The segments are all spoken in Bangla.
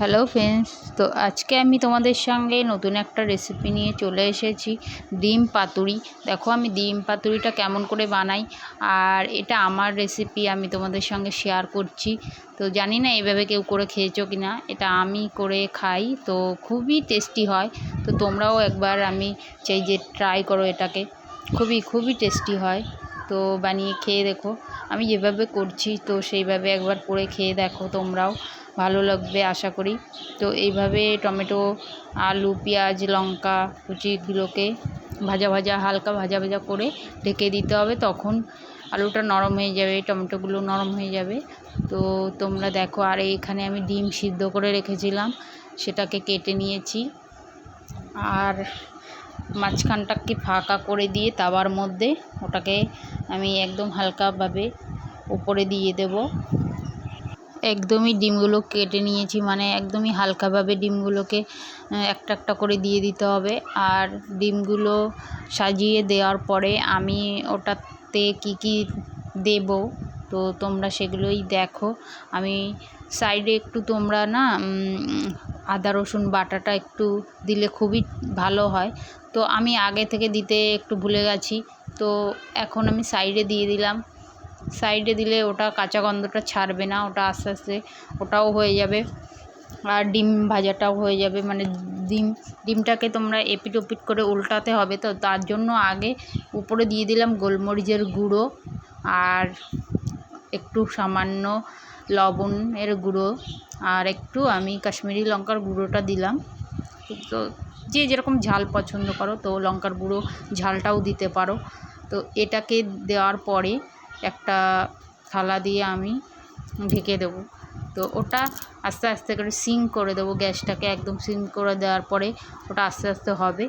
হ্যালো ফ্রেন্ডস, তো আজকে আমি তোমাদের সঙ্গে নতুন একটা রেসিপি নিয়ে চলে এসেছি, ডিম পাতুরি। দেখো আমি ডিম পাতুরিটা কেমন করে বানাই, আর এটা আমার রেসিপি, আমি তোমাদের সঙ্গে শেয়ার করছি। তো জানি না এভাবে কেউ করে খেয়েছো কি না, এটা আমি করে খাই, তো খুবই টেস্টি হয়। তো তোমরাও একবার আমি চাই যে ট্রাই করো এটাকে, খুবই টেস্টি হয়। তো বানিয়ে খেয়ে দেখো, আমি যেভাবে করছি তো সেইভাবে একবার করে খেয়ে দেখো, তোমরাও ভালো লাগবে আশা করি। তো এইভাবে টমেটো, আলু, পেঁয়াজ, লঙ্কা কুচিগুলোকে হালকা ভাজা করে ঢেকে দিতে হবে, তখন আলুটা নরম হয়ে যাবে, টমেটোগুলো নরম হয়ে যাবে। তো তোমরা দেখো, আর এখানে আমি ডিম সিদ্ধ করে রেখেছিলাম, সেটাকে কেটে নিয়েছি। আর মাঝখানটাকে ফাঁকা করে দিয়ে তাওয়ার মধ্যে ওটাকে আমি একদম হালকাভাবে উপরে দিয়ে দেব। একদমই ডিমগুলো কেটে নিয়েছি, মানে একদমই হালকাভাবে ডিমগুলোকে একটা একটা করে দিয়ে দিতে হবে। আর ডিমগুলো সাজিয়ে দেওয়ার পরে আমি ওটাতে কি দেব, তো তোমরা সেগুলোই দেখো। আমি সাইডে একটু তোমরা না আদা রসুন বাটাটা একটু দিলে খুবই ভালো হয়, তো আমি আগে থেকে দিতে একটু ভুলে গেছি, তো এখন আমি সাইডে দিয়ে দিলাম। সাইডে দিলে ওটা কাঁচা গন্ধটা ছাড়বে না, ওটা আস্তে আস্তে ওটাও হয়ে যাবে, আর ডিম ভাজাটাও হয়ে যাবে। মানে ডিমটাকে তোমরা এপিট ওপিট করে উল্টাতে হবে, তো তার জন্য আগে উপরে দিয়ে দিলাম গোলমরিচের গুঁড়ো, আর একটু সামান্য লবণের গুঁড়ো, আর একটু আমি কাশ্মীরি লঙ্কার গুঁড়োটা দিলাম। তো যে যেরকম ঝাল পছন্দ করো, তো লঙ্কার গুঁড়ো ঝালটাও দিতে পারো। তো এটাকে দেওয়ার পরে একটা থালা দিয়ে আমি ঢেকে দেবো। তো ওটা আস্তে আস্তে করে সিং করে দেবো, গ্যাসটাকে একদম সিং করে দেওয়ার পরে ওটা আস্তে আস্তে হবে।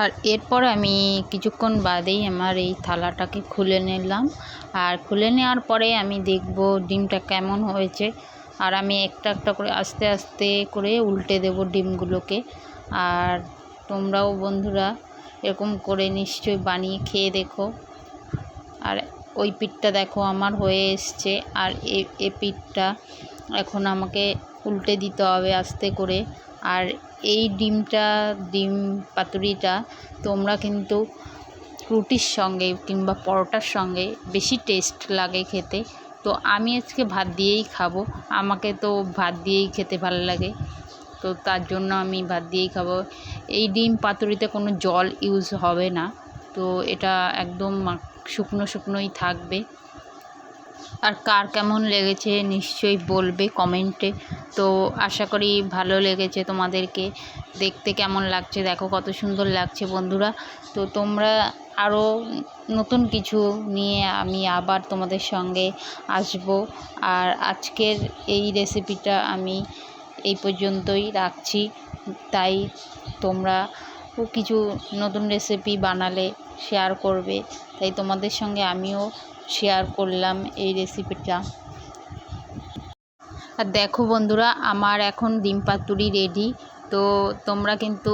আর এরপর আমি কিছুক্ষণ বাদেই আমার এই থালাটাকে খুলে নিলাম, আর খুলে নেওয়ার পরে আমি দেখব ডিমটা কেমন হয়েছে। আর আমি একটা একটা করে আস্তে আস্তে করে উল্টে দেব ডিমগুলোকে। আর তোমরাও বন্ধুরা এরকম করে নিশ্চয়ই বানিয়ে খেয়ে দেখো। আর ওই পিঠটা দেখো আমার হয়ে এসছে, আর এ পিঠটা এখন আমাকে উল্টে দিতে হবে আস্তে করে। আর এই ডিম পাতুরিটা তোমরা কিন্তু রুটির সঙ্গে কিংবা পরোটার সঙ্গে বেশি টেস্ট লাগে খেতে। তো আমি আজকে ভাত দিয়েই খাবো, আমাকে তো ভাত দিয়েই খেতে ভালো লাগে, তো তার জন্য আমি ভাত দিয়েই খাবো। এই ডিম পাতুরিতে কোনো জল ইউজ হবে না, তো এটা একদম শুকনোই থাকবে। আর কার কেমন লেগেছে নিশ্চয়ই বলবে কমেন্টে। তো আশা করি ভালো লেগেছে তোমাদেরকে। দেখতে কেমন লাগছে দেখো, কত সুন্দর লাগছে বন্ধুরা। তো তোমরা আরও নতুন কিছু নিয়ে আমি আবার তোমাদের সঙ্গে আসব। আর আজকের এই রেসিপিটা আমি এই পর্যন্তই রাখছি। তাই তোমরা কিছু নতুন রেসিপি বানালে শেয়ার করবে, তাই তোমাদের সঙ্গে আমিও শেয়ার করলাম এই রেসিপিটা। আর দেখো বন্ধুরা, আমার এখন ডিম পাতুরি রেডি। তো তোমরা কিন্তু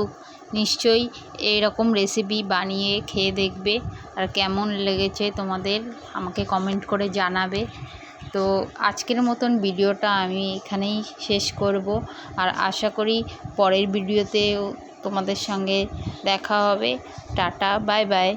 নিশ্চয়ই এরকম রেসিপি বানিয়ে খেয়ে দেখবে, আর কেমন লেগেছে তোমাদের আমাকে কমেন্ট করে জানাবে। তো আজকের মতন ভিডিওটা আমি এখানেই শেষ করব, আর আশা করি পরের ভিডিওতেও তোমাদের সঙ্গে দেখা হবে। Tata, bye bye.